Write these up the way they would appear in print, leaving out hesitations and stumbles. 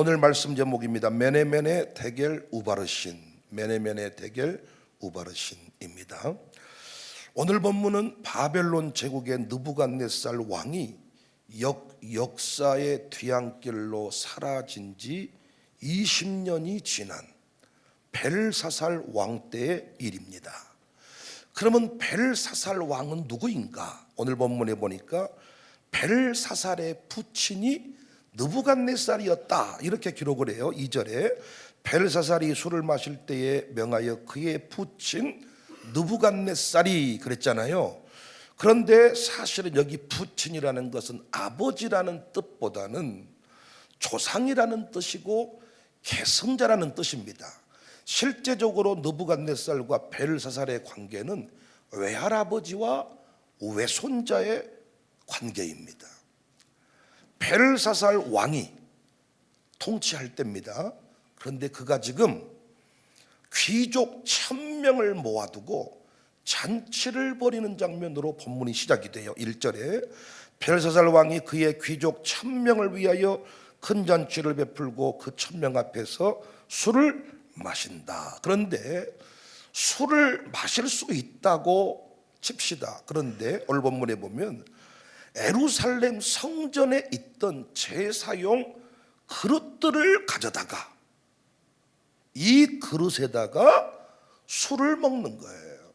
오늘 말씀 제목입니다. 메네메네 데겔 우바르신, 메네메네 데겔 우바르신입니다. 오늘 본문은 바벨론 제국의 느부갓네살 왕이 역사의 뒤안길로 사라진 지 20년이 지난 벨사살 왕 때의 일입니다. 그러면 벨사살 왕은 누구인가? 오늘 본문에 보니까 벨사살의 부친이 느부갓네살이었다 이렇게 기록을 해요. 2절에 벨사살이 술을 마실 때에 명하여 그의 부친 느부갓네살이 그랬잖아요. 그런데 사실은 여기 부친이라는 것은 아버지라는 뜻보다는 조상이라는 뜻이고 계승자라는 뜻입니다. 실제적으로 느부갓네살과 벨사살의 관계는 외할아버지와 외손자의 관계입니다. 벨사살 왕이 통치할 때입니다. 그런데 그가 지금 귀족 1000명을 모아두고 잔치를 벌이는 장면으로 본문이 시작이 돼요. 1절에 벨사살 왕이 그의 귀족 1000명을 위하여 큰 잔치를 베풀고 그 1000명 앞에서 술을 마신다. 그런데 술을 마실 수 있다고 칩시다. 그런데 오늘 본문에 보면 예루살렘 성전에 있던 제사용 그릇들을 가져다가 이 그릇에다가 술을 먹는 거예요.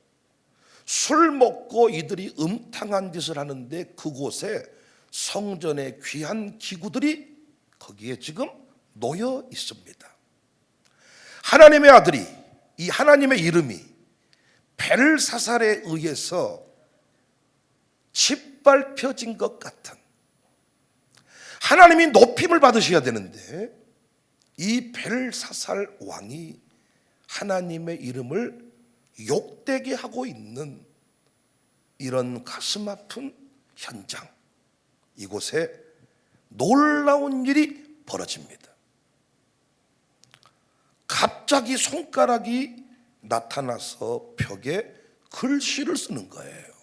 술 먹고 이들이 음탕한 짓을 하는데 그곳에 성전의 귀한 기구들이 거기에 지금 놓여 있습니다. 하나님의 아들이, 이 하나님의 이름이 벨사살에 의해서 짓밟혀진 것 같은, 하나님이 높임을 받으셔야 되는데 이 벨사살 왕이 하나님의 이름을 욕되게 하고 있는 이런 가슴 아픈 현장, 이곳에 놀라운 일이 벌어집니다. 갑자기 손가락이 나타나서 벽에 글씨를 쓰는 거예요.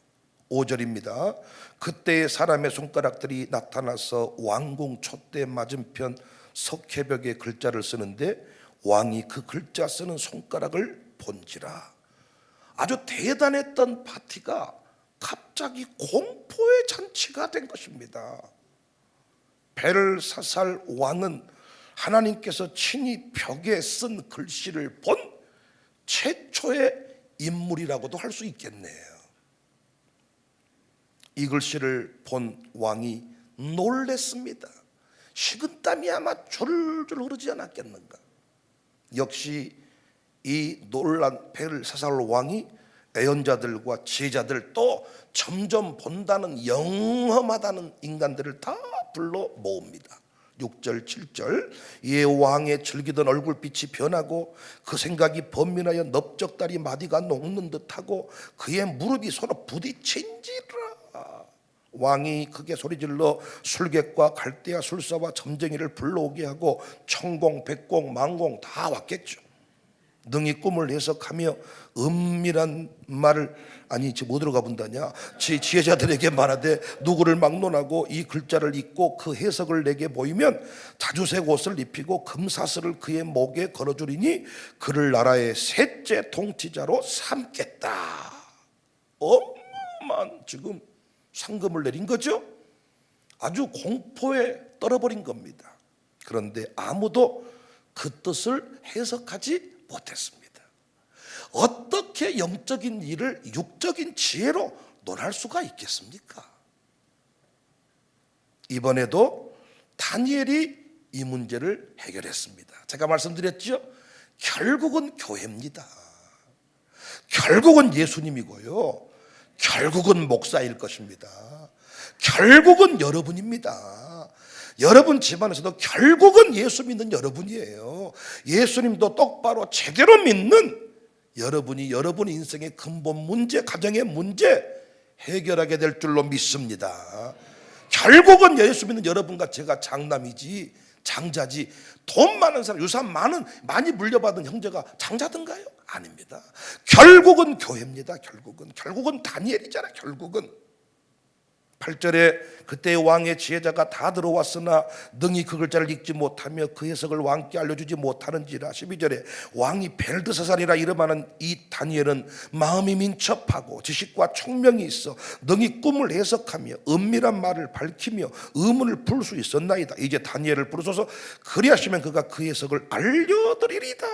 5절입니다. 그때의 사람의 손가락들이 나타나서 왕궁 촛대 맞은편 석회벽에 글자를 쓰는데 왕이 그 글자 쓰는 손가락을 본지라. 아주 대단했던 파티가 갑자기 공포의 잔치가 된 것입니다. 벨사살 왕은 하나님께서 친히 벽에 쓴 글씨를 본 최초의 인물이라고도 할 수 있겠네요. 이 글씨를 본 왕이 놀랬습니다. 식은땀이 아마 졸졸 흐르지 않았겠는가. 역시 이 놀란 벨사살 왕이 애언자들과 제자들, 또 점점 본다는 영험하다는 인간들을 다 불러 모읍니다. 6절 7절 이에 왕의 즐기던 얼굴빛이 변하고 그 생각이 번민하여 넓적다리 마디가 녹는 듯하고 그의 무릎이 서로 부딪힌지라. 왕이 크게 소리질러 술객과 갈대아 술사와 점쟁이를 불러오게 하고 천공 백공 만공 다 왔겠죠. 능히 꿈을 해석하며 은밀한 말을, 아니 뭐 들어가 본다냐, 지혜자들에게 말하되 누구를 막론하고 이 글자를 읽고 그 해석을 내게 보이면 자주색 옷을 입히고 금사슬을 그의 목에 걸어주리니 그를 나라의 셋째 통치자로 삼겠다. 어마어마한 지금 상금을 내린 거죠. 아주 공포에 떨어버린 겁니다. 그런데 아무도 그 뜻을 해석하지 못했습니다. 어떻게 영적인 일을 육적인 지혜로 논할 수가 있겠습니까? 이번에도 다니엘이 이 문제를 해결했습니다. 제가 말씀드렸죠. 결국은 교회입니다. 결국은 예수님이고요. 결국은 목사일 것입니다. 결국은 여러분입니다. 여러분 집안에서도 결국은 예수 믿는 여러분이에요. 예수님도 똑바로 제대로 믿는 여러분이 여러분의 인생의 근본 문제, 가정의 문제 해결하게 될 줄로 믿습니다. 결국은 예수 믿는 여러분과 제가 장남이지 장자지, 돈 많은 사람, 유산 많이 물려받은 형제가 장자든가요? 아닙니다. 결국은 교회입니다. 결국은 다니엘이잖아. 결국은 8절에 그때 왕의 지혜자가 다 들어왔으나 능히 그 글자를 읽지 못하며 그 해석을 왕께 알려주지 못하는지라. 12절에 왕이 벨드사살이라 이름하는 이 다니엘은 마음이 민첩하고 지식과 총명이 있어 능히 꿈을 해석하며 은밀한 말을 밝히며 의문을 풀 수 있었나이다. 이제 다니엘을 부르소서 그리하시면 그가 그 해석을 알려드리리다.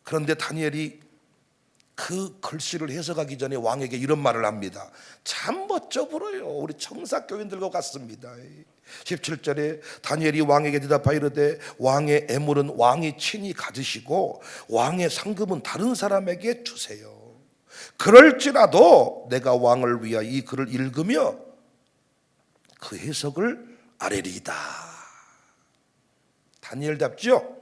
그런데 다니엘이 그 글씨를 해석하기 전에 왕에게 이런 말을 합니다. 참 멋져 보여요. 우리 청사교인들과 같습니다. 17절에 다니엘이 왕에게 대답하여 이르되 왕의 애물은 왕이 친히 가지시고 왕의 상금은 다른 사람에게 주세요. 그럴지라도 내가 왕을 위하여 이 글을 읽으며 그 해석을 아뢰리이다. 다니엘답죠?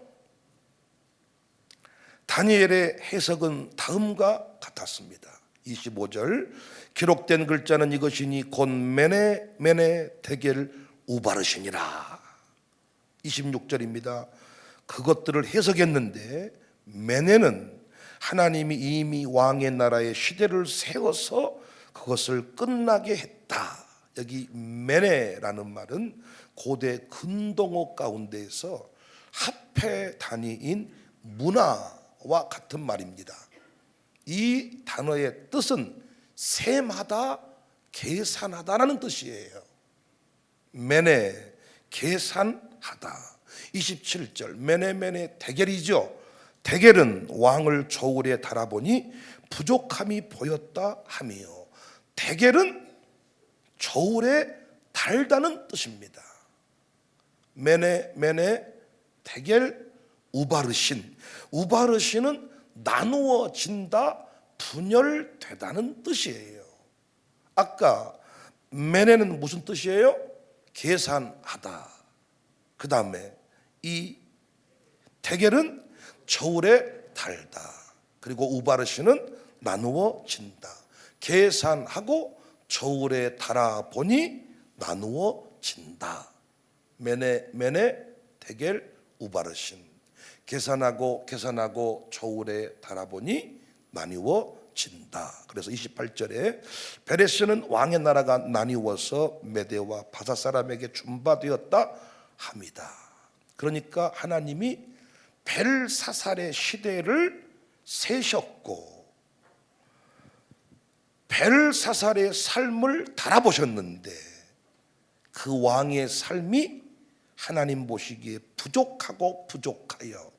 다니엘의 해석은 다음과 같았습니다. 25절 기록된 글자는 이것이니 곧 메네 데겔 우바르시니라. 26절입니다. 그것들을 해석했는데 메네는 하나님이 이미 왕의 나라의 시대를 세워서 그것을 끝나게 했다. 여기 메네라는 말은 고대 근동어 가운데에서 합해 단위인 문화와 같은 말입니다. 이 단어의 뜻은 셈하다, 계산하다라는 뜻이에요. 메네, 계산하다. 27절 메네 데겔이죠. 데겔은 왕을 저울에 달아보니 부족함이 보였다 하며, 데겔은 저울에 달다는 뜻입니다. 메네 데겔 우바르신. 우바르신은 나누어진다, 분열되다는 뜻이에요. 아까 메네는 무슨 뜻이에요? 계산하다. 그 다음에 이 데겔은 저울에 달다. 그리고 우바르신은 나누어진다. 계산하고 저울에 달아보니 나누어진다. 메네 데겔 우바르신. 계산하고 저울에 달아보니 나뉘어진다. 그래서 28절에 베레스는 왕의 나라가 나뉘어서 메대와 바사 사람에게 준바되었다 합니다. 그러니까 하나님이 벨사살의 시대를 세셨고 벨사살의 삶을 달아보셨는데 그 왕의 삶이 하나님 보시기에 부족하고 부족하여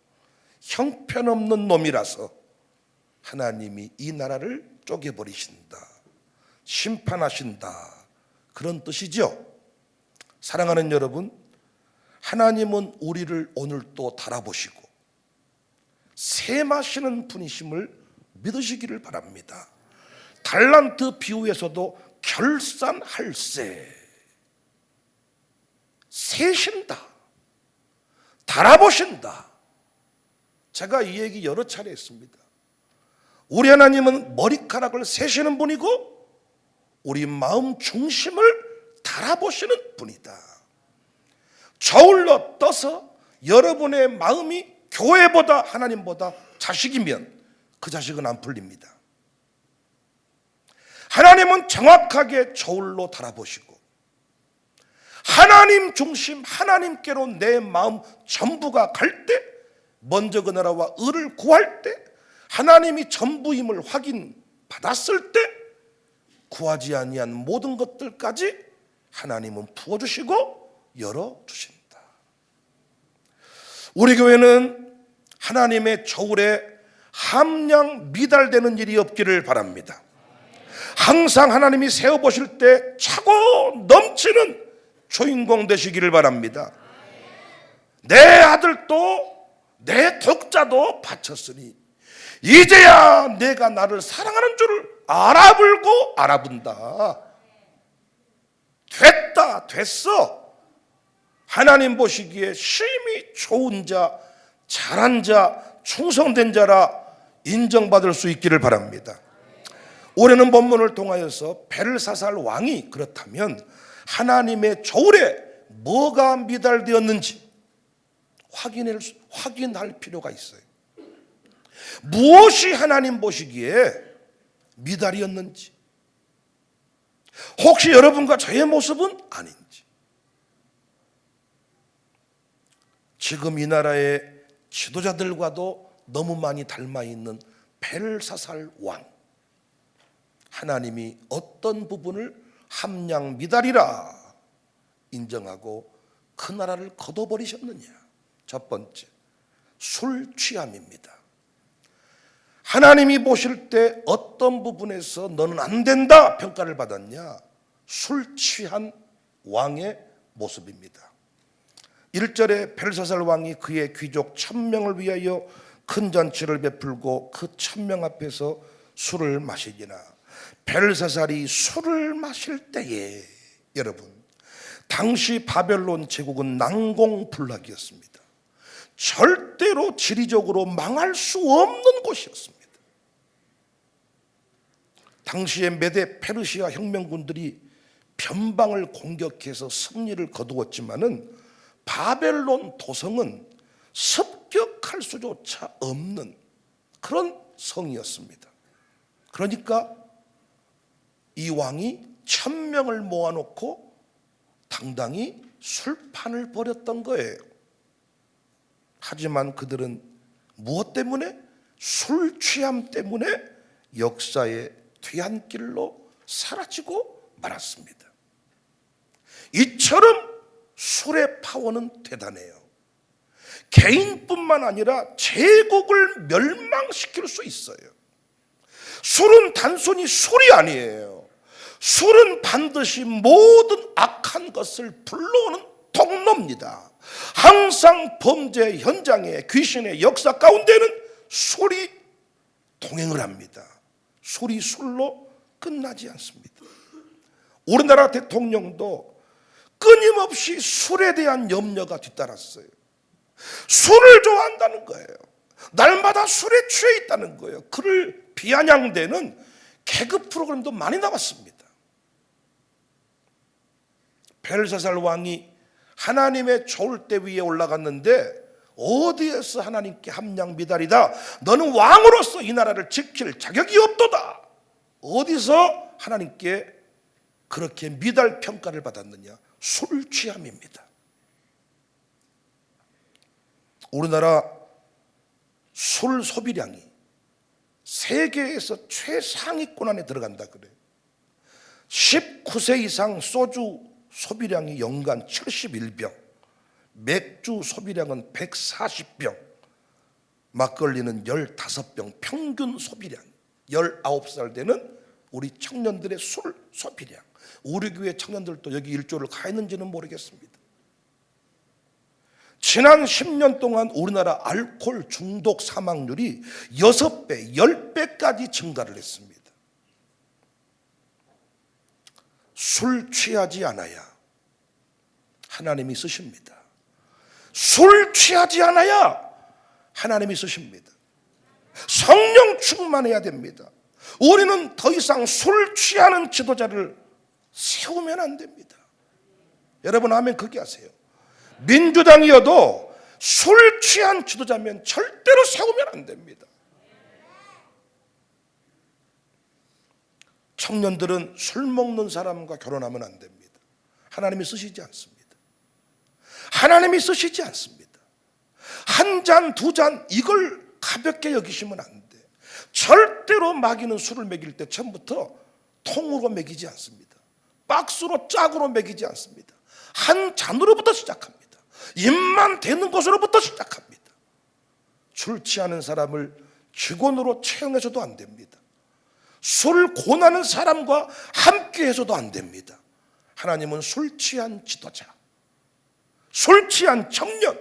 형편없는 놈이라서 하나님이 이 나라를 쪼개버리신다, 심판하신다, 그런 뜻이죠. 사랑하는 여러분, 하나님은 우리를 오늘 또 달아보시고 셈하시는 분이심을 믿으시기를 바랍니다. 달란트 비유에서도 결산할세, 세신다, 달아보신다. 제가 이 얘기 여러 차례 했습니다. 우리 하나님은 머리카락을 세시는 분이고 우리 마음 중심을 달아보시는 분이다. 저울로 떠서 여러분의 마음이 교회보다 하나님보다 자식이면 그 자식은 안 풀립니다. 하나님은 정확하게 저울로 달아보시고 하나님 중심, 하나님께로 내 마음 전부가 갈 때, 먼저 그 나라와 의를 구할 때, 하나님이 전부임을 확인받았을 때 구하지 아니한 모든 것들까지 하나님은 부어주시고 열어주신다. 우리 교회는 하나님의 저울에 함량 미달되는 일이 없기를 바랍니다. 항상 하나님이 세워보실 때 차고 넘치는 주인공 되시기를 바랍니다. 내 아들도 내 독자도 바쳤으니 이제야 내가 나를 사랑하는 줄을 알아불고 알아본다. 됐어. 하나님 보시기에 심히 좋은 자, 잘한 자, 충성된 자라 인정받을 수 있기를 바랍니다. 올해는 본문을 통하여서 벨사살 왕이 그렇다면 하나님의 저울에 뭐가 미달되었는지 확인할 필요가 있어요. 무엇이 하나님 보시기에 미달이었는지, 혹시 여러분과 저의 모습은 아닌지. 지금 이 나라의 지도자들과도 너무 많이 닮아 있는 벨사살 왕, 하나님이 어떤 부분을 함량 미달이라 인정하고 그 나라를 거둬버리셨느냐? 첫 번째, 술 취함입니다. 하나님이 보실 때 어떤 부분에서 너는 안 된다 평가를 받았냐? 술 취한 왕의 모습입니다. 1절에 벨사살 왕이 그의 귀족 1000명을 위하여 큰 잔치를 베풀고 그 1000명 앞에서 술을 마시니라. 벨사살이 술을 마실 때에, 여러분, 당시 바벨론 제국은 난공불락이었습니다. 절대로 지리적으로 망할 수 없는 곳이었습니다. 당시에 메데 페르시아 혁명군들이 변방을 공격해서 승리를 거두었지만은 바벨론 도성은 습격할 수조차 없는 그런 성이었습니다. 그러니까 이 왕이 1000명을 모아놓고 당당히 술판을 벌였던 거예요. 하지만 그들은 무엇 때문에? 술 취함 때문에 역사의 뒤안길로 사라지고 말았습니다. 이처럼 술의 파워는 대단해요. 개인뿐만 아니라 제국을 멸망시킬 수 있어요. 술은 단순히 술이 아니에요. 술은 반드시 모든 악한 것을 불러오는 통로입니다. 항상 범죄 현장에, 귀신의 역사 가운데는 술이 동행을 합니다. 술이 술로 끝나지 않습니다. 우리나라 대통령도 끊임없이 술에 대한 염려가 뒤따랐어요. 술을 좋아한다는 거예요. 날마다 술에 취해 있다는 거예요. 그를 비아냥대는 개그 프로그램도 많이 나왔습니다. 벨사살 왕이 하나님의 좋을 때 위에 올라갔는데 어디에서 하나님께 함량 미달이다, 너는 왕으로서 이 나라를 지킬 자격이 없도다, 어디서 하나님께 그렇게 미달 평가를 받았느냐? 술 취함입니다. 우리나라 술 소비량이 세계에서 최상위권 안에 들어간다 그래요. 19세 이상 소주 소비량이 연간 71병, 맥주 소비량은 140병, 막걸리는 15병, 평균 소비량 19살 되는 우리 청년들의 술 소비량. 우리 교회 청년들도 여기 일조를 가 있는지는 모르겠습니다. 지난 10년 동안 우리나라 알코올 중독 사망률이 6배, 10배까지 증가를 했습니다. 술 취하지 않아야 하나님이 쓰십니다. 술 취하지 않아야 하나님이 쓰십니다. 성령 충만해야 됩니다. 우리는 더 이상 술 취하는 지도자를 세우면 안 됩니다. 여러분 아멘 그렇게 하세요. 민주당이어도 술 취한 지도자면 절대로 세우면 안 됩니다. 청년들은 술 먹는 사람과 결혼하면 안 됩니다. 하나님이 쓰시지 않습니다. 하나님이 쓰시지 않습니다. 한 잔, 두 잔 이걸 가볍게 여기시면 안 돼. 절대로 마귀는 술을 먹일 때 처음부터 통으로 먹이지 않습니다. 박스로 짝으로 먹이지 않습니다. 한 잔으로부터 시작합니다. 입만 대는 것으로부터 시작합니다. 술 취하는 사람을 직원으로 채용해서도 안 됩니다. 술 권하는 사람과 함께 해서도 안 됩니다. 하나님은 술 취한 지도자, 술 취한 청년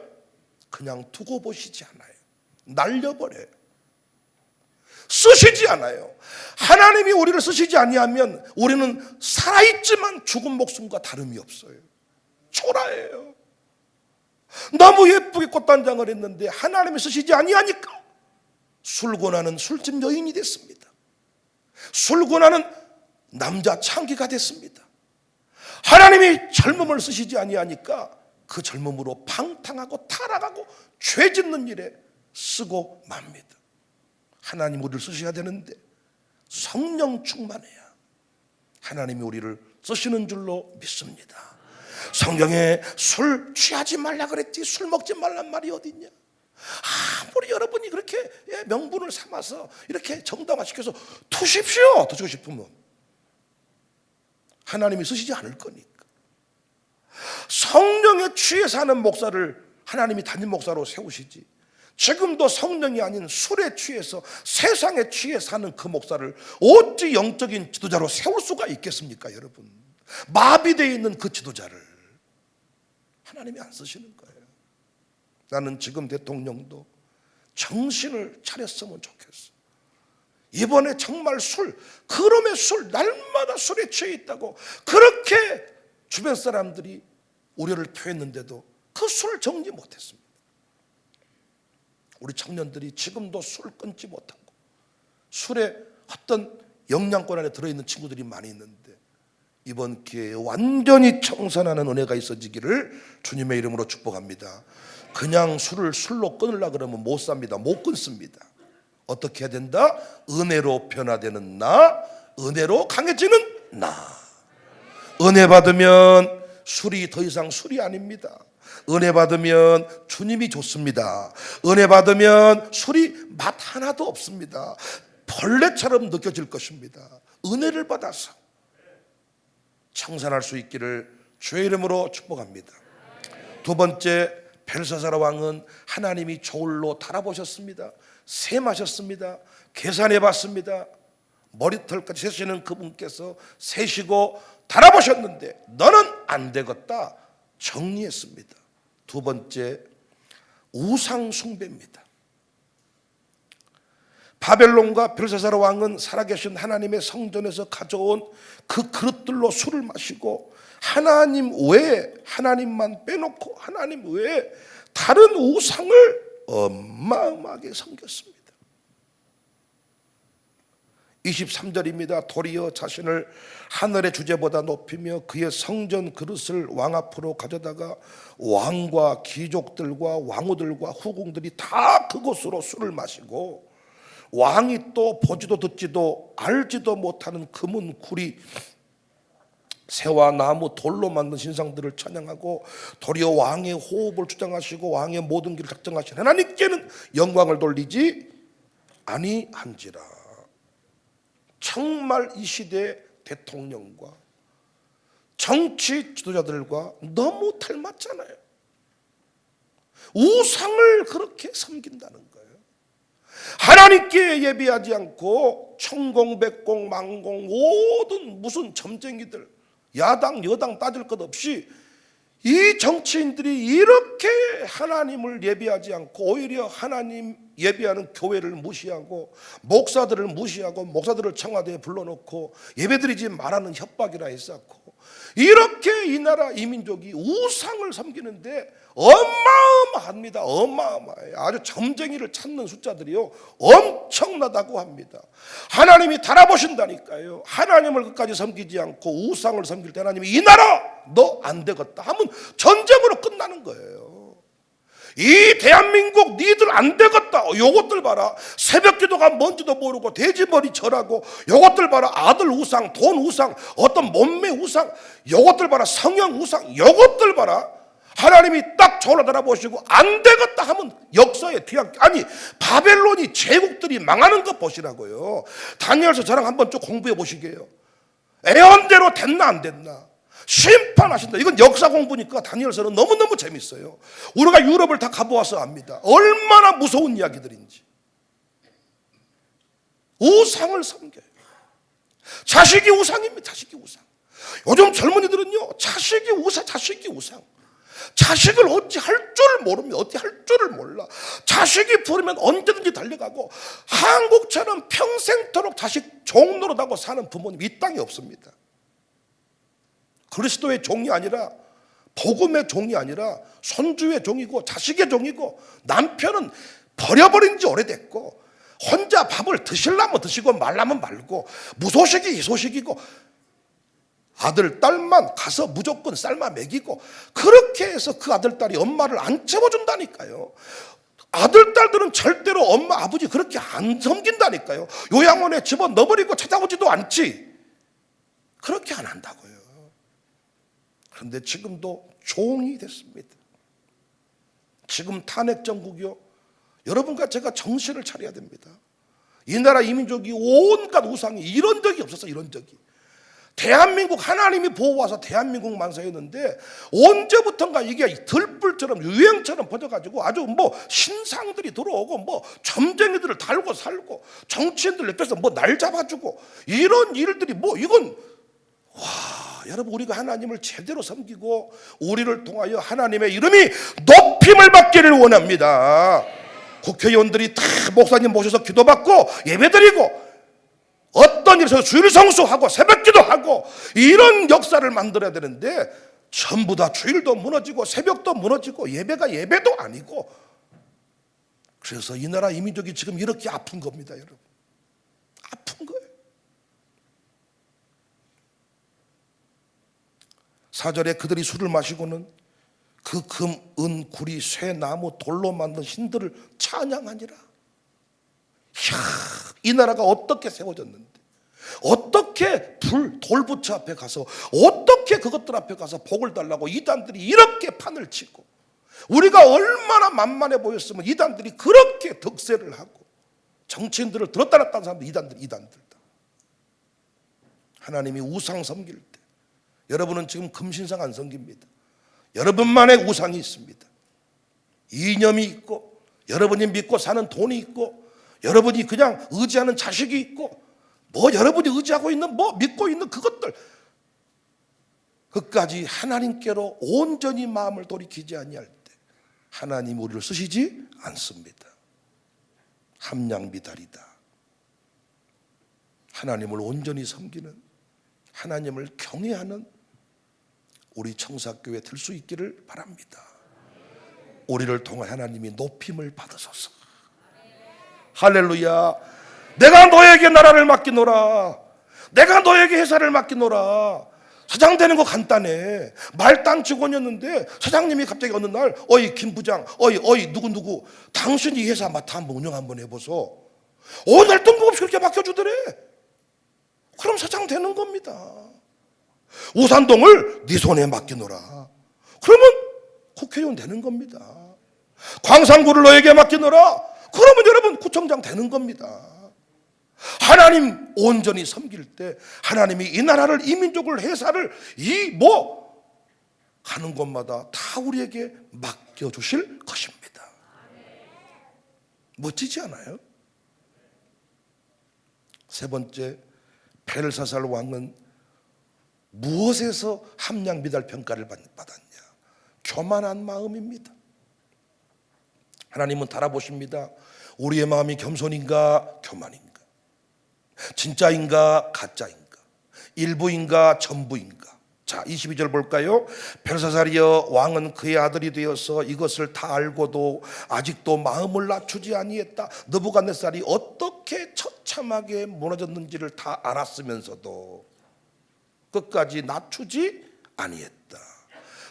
그냥 두고 보시지 않아요. 날려버려요. 쓰시지 않아요. 하나님이 우리를 쓰시지 아니하면 우리는 살아있지만 죽은 목숨과 다름이 없어요. 초라해요. 너무 예쁘게 꽃단장을 했는데 하나님이 쓰시지 아니하니까 술 권하는 술집 여인이 됐습니다. 술 권하는 남자 창기가 됐습니다. 하나님이 젊음을 쓰시지 아니하니까 그 젊음으로 방탕하고 타락하고 죄 짓는 일에 쓰고 맙니다. 하나님 우리를 쓰셔야 되는데 성령 충만해야 하나님이 우리를 쓰시는 줄로 믿습니다. 성경에 술 취하지 말라 그랬지 술 먹지 말란 말이 어딨냐. 아무리 여러분이 그렇게 명분을 삼아서 이렇게 정당화시켜서 투십시오. 드시고 싶으면 하나님이 쓰시지 않을 거니까. 성령에 취해서 하는 목사를 하나님이 담임 목사로 세우시지, 지금도 성령이 아닌 술에 취해서 세상에 취해서 사는 그 목사를 어찌 영적인 지도자로 세울 수가 있겠습니까? 여러분, 마비되어 있는 그 지도자를 하나님이 안 쓰시는 거예요. 나는 지금 대통령도 정신을 차렸으면 좋겠어. 이번에 정말 그놈의 술, 날마다 술에 취해 있다고 그렇게 주변 사람들이 우려를 표했는데도 그 술 정리 못했습니다. 우리 청년들이 지금도 술 끊지 못하고 술에 어떤 영향권 안에 들어있는 친구들이 많이 있는데, 이번 기회에 완전히 청산하는 은혜가 있어지기를 주님의 이름으로 축복합니다. 그냥 술로 끊으려고 그러면 못 삽니다. 못 끊습니다. 어떻게 해야 된다? 은혜로 변화되는 나, 은혜로 강해지는 나. 은혜 받으면 술이 더 이상 술이 아닙니다. 은혜 받으면 주님이 좋습니다. 은혜 받으면 술이 맛 하나도 없습니다. 벌레처럼 느껴질 것입니다. 은혜를 받아서 청산할 수 있기를 주의 이름으로 축복합니다. 두 번째, 벨사살 왕은 하나님이 저울로 달아보셨습니다. 셈하셨습니다. 계산해 봤습니다. 머리털까지 세시는 그분께서 세시고 달아보셨는데 너는 안 되겠다 정리했습니다. 두 번째, 우상 숭배입니다. 바벨론과 벨사살 왕은 살아계신 하나님의 성전에서 가져온 그 그릇들로 술을 마시고 하나님 외에, 하나님만 빼놓고 하나님 외에 다른 우상을 어마어마하게 섬겼습니다. 23절입니다. 도리어 자신을 하늘의 주제보다 높이며 그의 성전 그릇을 왕 앞으로 가져다가 왕과 귀족들과 왕후들과 후궁들이 다 그곳으로 술을 마시고, 왕이 또 보지도 듣지도 알지도 못하는 금은 구리 새와 나무 돌로 만든 신상들을 찬양하고 도리어 왕의 호흡을 주장하시고 왕의 모든 길을 작정하신 하나님께는 영광을 돌리지 아니한지라. 정말 이 시대 대통령과 정치 지도자들과 너무 닮았잖아요. 우상을 그렇게 섬긴다는 거예요. 하나님께 예비하지 않고 천공, 백공, 만공 모든 무슨 점쟁이들, 야당, 여당 따질 것 없이 이 정치인들이 이렇게 하나님을 예비하지 않고 오히려 하나님 예비하는 교회를 무시하고 목사들을 무시하고 목사들을 청와대에 불러놓고 예배드리지 말라는 협박이라 했었고, 이렇게 이 나라 이 민족이 우상을 섬기는데 어마어마합니다. 어마어마해요. 아주 점쟁이를 찾는 숫자들이요 엄청나다고 합니다. 하나님이 달아보신다니까요. 하나님을 끝까지 섬기지 않고 우상을 섬길 때 하나님이 이 나라 너 안 되겠다 하면 전쟁으로 끝나는 거예요. 이 대한민국 니들 안 되겠다, 요것들 봐라, 새벽기도가 뭔지도 모르고 돼지머리 절하고, 요것들 봐라, 아들 우상, 돈 우상, 어떤 몸매 우상, 요것들 봐라, 성형 우상, 요것들 봐라. 하나님이 딱 저를 달아보시고 안 되겠다 하면 역사의 뒤학, 아니 바벨론이 제국들이 망하는 것 보시라고요. 다니엘서 저랑 한번 쭉 공부해 보시게요. 애언대로 됐나 안 됐나 심판하신다. 이건 역사 공부니까 다니엘서는 너무너무 재밌어요. 우리가 유럽을 다 가보아서 압니다. 얼마나 무서운 이야기들인지. 우상을 섬겨요. 자식이 우상입니다. 자식이 우상. 요즘 젊은이들은요 자식이 우상, 자식이 우상. 자식을 어찌 할 줄 모릅니다. 어찌 할 줄을 몰라. 자식이 부르면 언제든지 달려가고, 한국처럼 평생토록 자식 종노릇하고 사는 부모님 이 땅에 없습니다. 그리스도의 종이 아니라, 복음의 종이 아니라 손주의 종이고 자식의 종이고, 남편은 버려버린 지 오래됐고, 혼자 밥을 드시려면 드시고 말라면 말고, 무소식이 희소식이고, 아들 딸만 가서 무조건 삶아 먹이고, 그렇게 해서 그 아들 딸이 엄마를 안 채워준다니까요. 아들 딸들은 절대로 엄마 아버지 그렇게 안 섬긴다니까요. 요양원에 집어넣어버리고 찾아오지도 않지. 그렇게 안 한다고요. 그런데 지금도 종이 됐습니다. 지금 탄핵 정국이요. 여러분과 제가 정신을 차려야 됩니다. 이 나라 이민족이 온갖 우상이 이런 적이 없었어. 이런 적이. 대한민국 하나님이 보호와서 대한민국 만세였는데 언제부턴가 이게 들불처럼 유행처럼 퍼져가지고 아주 뭐 신상들이 들어오고 뭐 점쟁이들을 달고 살고 정치인들 옆에서 뭐 날 잡아주고 이런 일들이 뭐 이건 여러분 우리가 하나님을 제대로 섬기고 우리를 통하여 하나님의 이름이 높임을 받기를 원합니다. 국회의원들이 다 목사님 모셔서 기도받고 예배드리고 어떤 일에서 주일 성수하고 새벽기도 하고 이런 역사를 만들어야 되는데 전부 다 주일도 무너지고 새벽도 무너지고 예배가 예배도 아니고 그래서 이 나라 이민족이 지금 이렇게 아픈 겁니다. 여러분 아픈 거예요. 4절에 그들이 술을 마시고는 그 금, 은, 구리, 쇠, 나무, 돌로 만든 신들을 찬양하니라. 이 나라가 어떻게 세워졌는데 어떻게 돌부처 앞에 가서 어떻게 그것들 앞에 가서 복을 달라고 이단들이 이렇게 판을 치고 우리가 얼마나 만만해 보였으면 이단들이 그렇게 득세를 하고 정치인들을 들었다 놨다는 사람들 이단들 하나님이 우상 섬길 때 여러분은 지금 금신상 안 섬깁니다. 여러분만의 우상이 있습니다. 이념이 있고 여러분이 믿고 사는 돈이 있고 여러분이 그냥 의지하는 자식이 있고 뭐 여러분이 의지하고 있는 뭐 믿고 있는 그것들 그까지 하나님께로 온전히 마음을 돌이키지 아니할 때 하나님 우리를 쓰시지 않습니다. 함량미달이다. 하나님을 온전히 섬기는 하나님을 경외하는 우리 청사교회 될 수 있기를 바랍니다. 우리를 통해 하나님이 높임을 받으소서. 할렐루야. 내가 너에게 나라를 맡기노라. 내가 너에게 회사를 맡기노라. 사장 되는 거 간단해. 말단 직원이었는데 사장님이 갑자기 어느 날 어이 김 부장 어이 누구 당신이 이 회사 맡아 한번 운영 한번 해보소. 날 뜬금없이 그렇게 맡겨주더래. 그럼 사장 되는 겁니다. 우산동을 네 손에 맡기노라. 그러면 국회의원 되는 겁니다. 광산구를 너에게 맡기노라. 그러면 여러분 구청장 되는 겁니다. 하나님 온전히 섬길 때 하나님이 이 나라를 이 민족을 회사를 가는 곳마다 다 우리에게 맡겨주실 것입니다. 멋지지 않아요? 세 번째, 벨사살 왕은 무엇에서 함량미달 평가를 받았냐? 교만한 마음입니다. 하나님은 달아보십니다. 우리의 마음이 겸손인가 교만인가? 진짜인가 가짜인가? 일부인가 전부인가? 자, 22절 볼까요? 벨사살이여 왕은 그의 아들이 되어서 이것을 다 알고도 아직도 마음을 낮추지 아니했다. 느부갓네살이 어떻게 처참하게 무너졌는지를 다 알았으면서도 끝까지 낮추지 아니했다.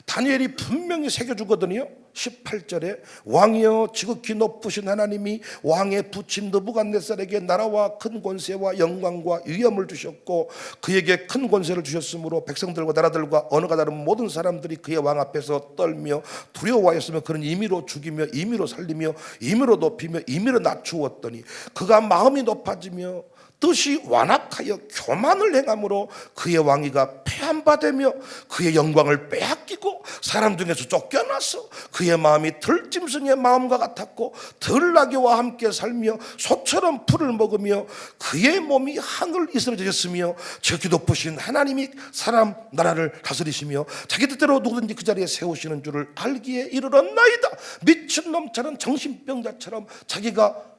다니엘이 분명히 새겨주거든요. 18절에 왕이여 지극히 높으신 하나님이 왕의 부친 느부갓네살에게 나라와 큰 권세와 영광과 위엄을 주셨고 그에게 큰 권세를 주셨으므로 백성들과 나라들과 언어가 다른 모든 사람들이 그의 왕 앞에서 떨며 두려워하였으며 그는 임의로 죽이며 임의로 살리며 임의로 높이며 임의로 낮추었더니 그가 마음이 높아지며 뜻이 완악하여 교만을 행함으로 그의 왕위가 폐한바되며 그의 영광을 빼앗기고 사람 중에서 쫓겨나서 그의 마음이 들짐승의 마음과 같았고 들나귀와 함께 살며 소처럼 풀을 먹으며 그의 몸이 하늘 이슬에 젖었으며 지극히 높으신 하나님이 사람 나라를 다스리시며 자기 뜻대로 누구든지 그 자리에 세우시는 줄을 알기에 이르렀나이다. 미친놈처럼 정신병자처럼 자기가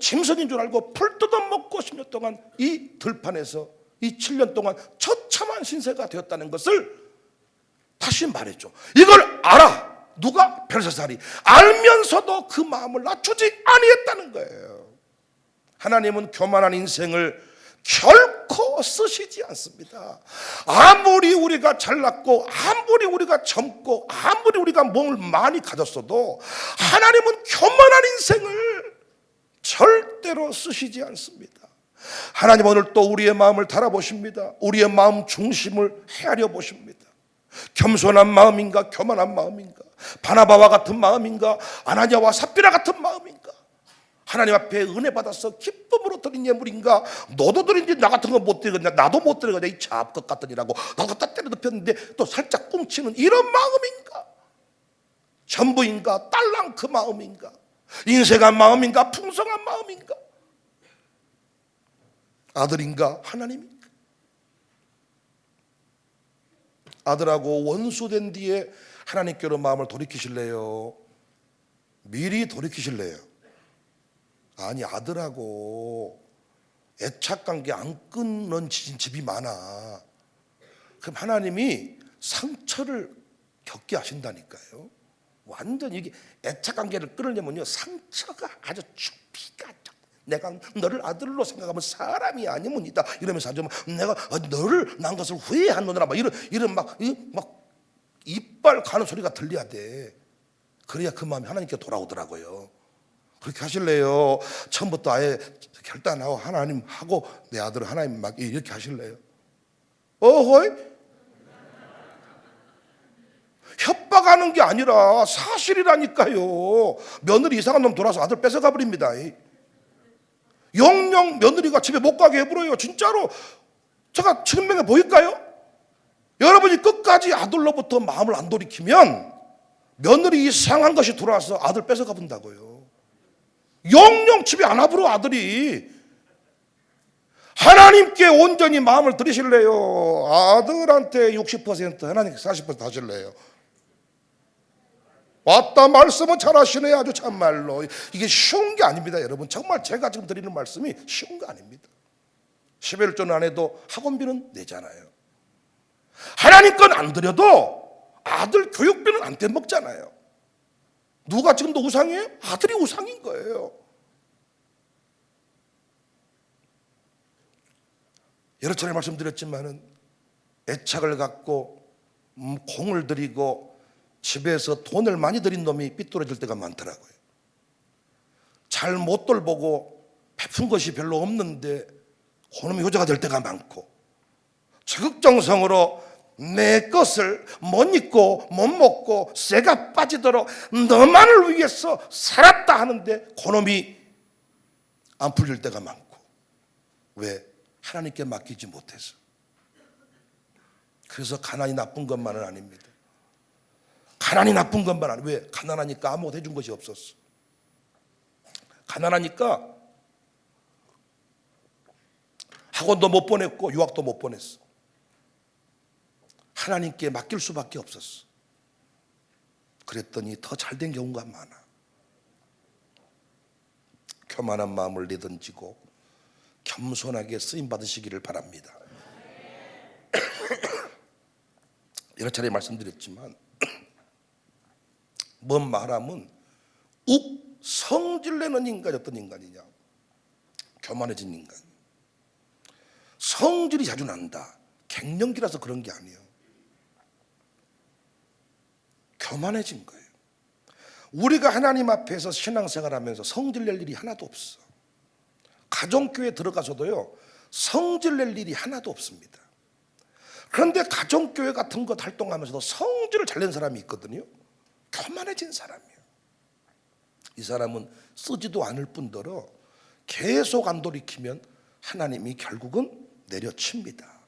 짐승인 줄 알고 풀 뜯어먹고 10년 동안 이 들판에서 이 7년 동안 처참한 신세가 되었다는 것을 다시 말했죠. 이걸 알아. 누가? 벨사살이 알면서도 그 마음을 낮추지 아니했다는 거예요. 하나님은 교만한 인생을 결코 쓰시지 않습니다. 아무리 우리가 잘났고 아무리 우리가 젊고 아무리 우리가 몸을 많이 가졌어도 하나님은 교만한 인생을 절대로 쓰시지 않습니다. 하나님 오늘 또 우리의 마음을 달아보십니다. 우리의 마음 중심을 헤아려 보십니다. 겸손한 마음인가, 교만한 마음인가, 바나바와 같은 마음인가, 아나니아와 삽비라 같은 마음인가, 하나님 앞에 은혜 받아서 기쁨으로 드린 예물인가, 너도 드린지 나 같은 거 못 드리겠냐, 나도 못 드리겠냐, 이 잡것 같으니라고 나도 다 때려 눕혔는데 또 살짝 꿍치는 이런 마음인가, 전부인가, 딸랑 그 마음인가, 인색한 마음인가, 풍성한 마음인가, 아들인가, 하나님인가. 아들하고 원수된 뒤에 하나님께로 마음을 돌이키실래요? 미리 돌이키실래요? 아니, 아들하고 애착관계 안 끊는 집이 많아. 그럼 하나님이 상처를 겪게 하신다니까요. 완전 이게 애착관계를 끊으려면요, 상처가 아주 피가, 내가 너를 아들로 생각하면 사람이 아니문이다 이러면서 아주 내가 너를 낳은 것을 후회하노라 막 이런 막 이빨 가는 소리가 들려야 돼. 그래야 그 마음이 하나님께 돌아오더라고요. 그렇게 하실래요? 처음부터 아예 결단하고 하나님 하고 내 아들을 하나님 막 이렇게 하실래요? 어허이? 협박하는 게 아니라 사실이라니까요. 며느리 이상한 놈 돌아서 아들 뺏어가 버립니다. 영영 며느리가 집에 못 가게 해버려요. 진짜로 제가 증명해 보일까요? 여러분이 끝까지 아들로부터 마음을 안 돌이키면 며느리 이상한 것이 들어와서 아들 뺏어가 본다고요. 영영 집에 안 와버려 아들이. 하나님께 온전히 마음을 들이실래요? 아들한테 60%, 하나님께 40% 하실래요? 왔다, 말씀은 잘하시네. 아주 참말로 이게 쉬운 게 아닙니다. 여러분, 정말 제가 지금 드리는 말씀이 쉬운 거 아닙니다. 11조는 안 해도 학원비는 내잖아요. 하나님 건 안 드려도 아들 교육비는 안 떼먹잖아요. 누가 지금도 우상이에요? 아들이 우상인 거예요. 여러 차례 말씀드렸지만은 애착을 갖고 공을 들이고 집에서 돈을 많이 들인 놈이 삐뚤어질 때가 많더라고요. 잘 못 돌보고 베푼 것이 별로 없는데 그놈이 효자가 될 때가 많고, 적극정성으로 내 것을 못 입고 못 먹고 쇠가 빠지도록 너만을 위해서 살았다 하는데 그놈이 안 풀릴 때가 많고. 왜? 하나님께 맡기지 못해서. 그래서 가난이 나쁜 것만은 아닙니다. 가난이 나쁜 것만 아니에요. 왜? 가난하니까 아무것도 해준 것이 없었어. 가난하니까 학원도 못 보냈고 유학도 못 보냈어. 하나님께 맡길 수밖에 없었어. 그랬더니 더 잘된 경우가 많아. 교만한 마음을 내던지고 겸손하게 쓰임 받으시기를 바랍니다. 여러 차례 말씀드렸지만 뭔 말하면 성질내는 인간이 어떤 인간이냐? 교만해진 인간. 성질이 자주 난다. 갱년기라서 그런 게 아니에요. 교만해진 거예요. 우리가 하나님 앞에서 신앙생활하면서 성질낼 일이 하나도 없어. 가정교회 들어가서도요, 성질낼 일이 하나도 없습니다. 그런데 가정교회 같은 것 활동하면서도 성질을 잘 낸 사람이 있거든요. 교만해진 사람이에요. 이 사람은 쓰지도 않을 뿐더러 계속 안 돌이키면 하나님이 결국은 내려칩니다.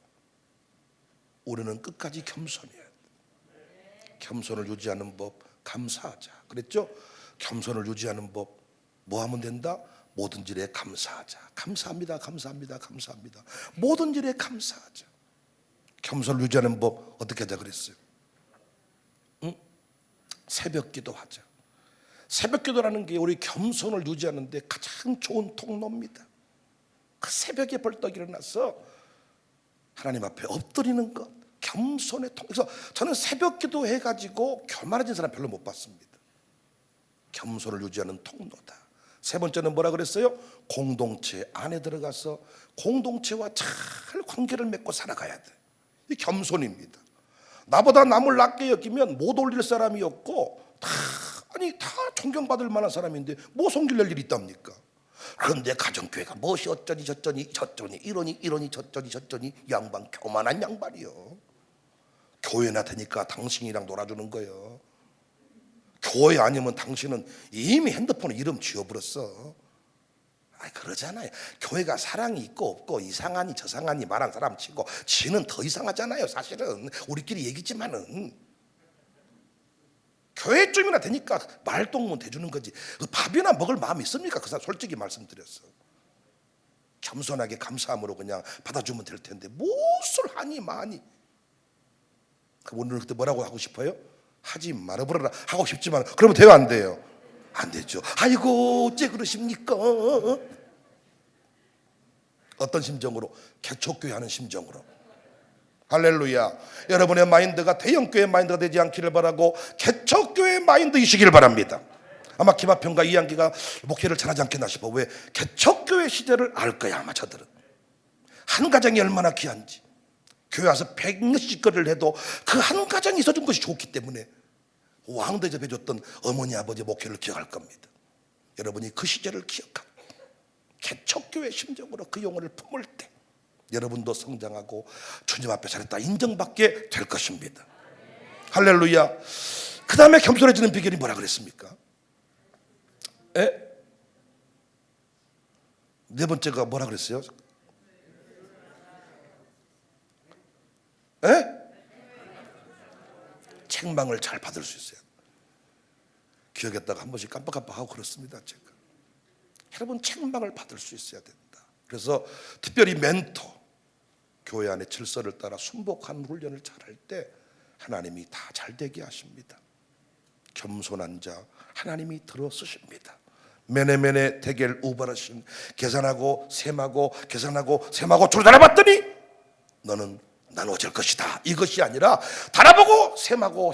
우리는 끝까지 겸손해야 돼. 겸손을 유지하는 법 감사하자 그랬죠? 겸손을 유지하는 법 뭐 하면 된다? 모든 일에 감사하자. 감사합니다. 감사합니다. 감사합니다. 모든 일에 감사하자. 겸손을 유지하는 법 어떻게 하자 그랬어요? 새벽 기도하자. 새벽 기도라는 게 우리 겸손을 유지하는 데 가장 좋은 통로입니다. 그 새벽에 벌떡 일어나서 하나님 앞에 엎드리는 것, 겸손의 통. 그래서 저는 새벽 기도 해가지고 교만해진 사람 별로 못 봤습니다. 겸손을 유지하는 통로다. 세 번째는 뭐라 그랬어요? 공동체 안에 들어가서 공동체와 잘 관계를 맺고 살아가야 돼. 이 겸손입니다. 나보다 남을 낮게 여기면 못 올릴 사람이 없고 다 존경받을 만한 사람인데 뭐 성질낼 일이 있답니까? 그런데 가정교회가 무엇이 어쩌니 저쩌니 이러니 저쩌니 양반 교만한 양반이요. 교회나 되니까 당신이랑 놀아주는 거예요. 교회 아니면 당신은 이미 핸드폰에 이름 지워버렸어. 그러잖아요. 교회가 사랑이 있고 없고 이상하니 저상하니 말한 사람 치고 지는 더 이상하잖아요. 사실은 우리끼리 얘기지만은 교회쯤이나 되니까 말동문 대주는 거지. 밥이나 먹을 마음이 있습니까? 그 사람 솔직히 말씀드렸어. 겸손하게 감사함으로 그냥 받아주면 될 텐데 무엇을 하니 마니. 오늘 그때 뭐라고 하고 싶어요? 하지 말아버려라 하고 싶지만 그러면 돼요 안 돼요? 안 되죠. 아이고 어째 그러십니까? 어떤 심정으로? 개척교회 하는 심정으로. 할렐루야. 여러분의 마인드가 대형교회 마인드가 되지 않기를 바라고 개척교회 마인드이시길 바랍니다. 아마 김하평과 이한기가 목회를 잘하지 않겠나 싶어. 왜? 개척교회 시대를 알 거야 아마 저들은. 한 가정이 얼마나 귀한지. 교회 와서 100몇십 거리를 해도 그 한 가정이 있어준 것이 좋기 때문에 왕 대접해줬던 어머니 아버지 목회를 기억할 겁니다. 여러분이 그 시절을 기억하고 개척교회 심정으로 그 영혼을 품을 때 여러분도 성장하고 주님 앞에 잘했다 인정받게 될 것입니다. 할렐루야. 그 다음에 겸손해지는 비결이 뭐라 그랬습니까? 네 번째가 뭐라 그랬어요? 책망을 잘 받을 수 있어요. 기억했다가 한 번씩 깜빡깜빡하고 그렇습니다. 제가. 여러분 책망을 받을 수 있어야 된다. 그래서 특별히 멘토, 교회 안의 질서를 따라 순복한 훈련을 잘할 때 하나님이 다 잘되게 하십니다. 겸손한 자 하나님이 들어 쓰십니다. 메네메네 대겔 우바르신 계산하고 셈하고 계산하고 셈하고 주로 달아봤더니 너는 나눠질 것이다. 이것이 아니라 달아보고 셈하고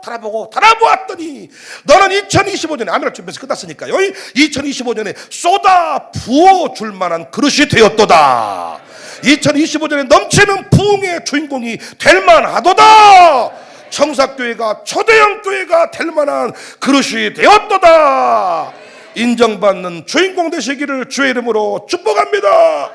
달아보고 달아보았더니 너는 2025년에 아멘을 준비해서 끝났으니까요. 2025년에 쏟아 부어줄 만한 그릇이 되었도다. 2025년에 넘치는 부흥의 주인공이 될 만하도다. 청사교회가 초대형 교회가 될 만한 그릇이 되었도다. 인정받는 주인공 되시기를 주의 이름으로 축복합니다.